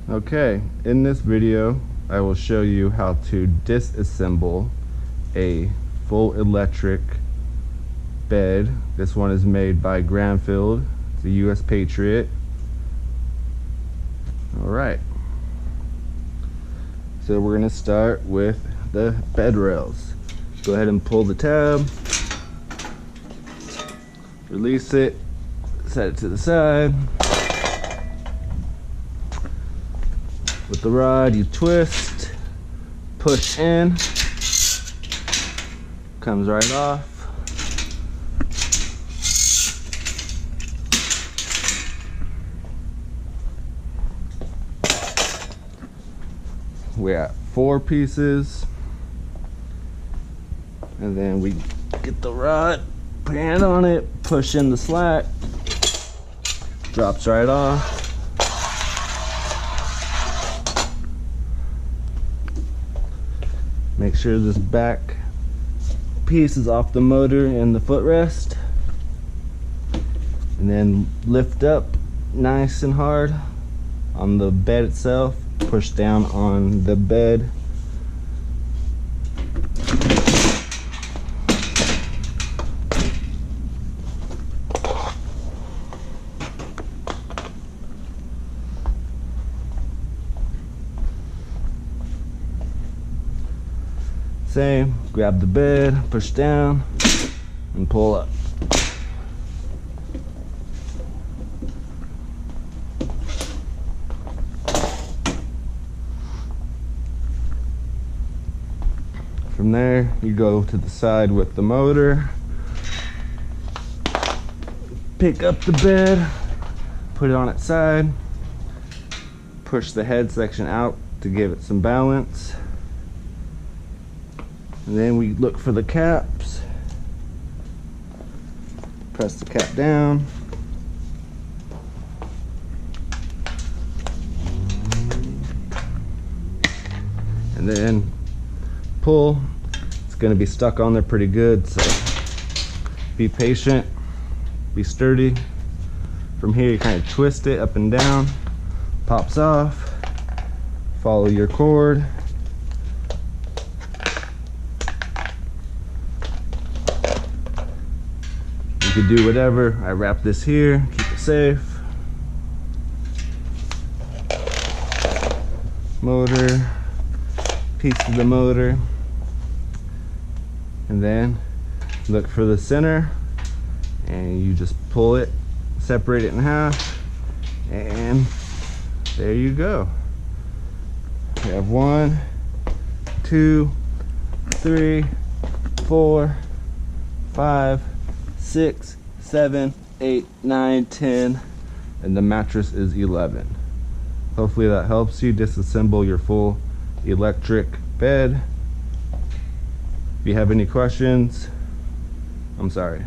Okay, in this video I will show you how to disassemble a full electric bed. This one is made by Granfield. It's a US Patriot. Alright, so we're going to start with the bed rails. Go ahead and pull the tab, release it, set it to the side. With the rod you twist, push in, comes right off. We got 4 pieces, and then we get the rod, put your hand on it, push in the slack, drops right off. Make sure this back piece is off the motor and the footrest, and then lift up nice and hard on the bed itself. Push down on the bed. Same, grab the bed, push down, and pull up. From there, you go to the side with the motor, pick up the bed, put it on its side, push the head section out to give it some balance. And then we look for the caps, press the cap down, and then pull. It's going to be stuck on there pretty good, so be patient, be sturdy. From here you kind of twist it up and down, pops off, follow your cord. You could do whatever. I wrap this here, keep it safe. Motor, piece of the motor, and then look for the center, and you just pull it, separate it in half, and there you go. You have 1, 2, 3, 4, 5, 6, 7, 8, 9, 10, and the mattress is 11. Hopefully that helps you disassemble your full electric bed. If you have any questions, I'm sorry.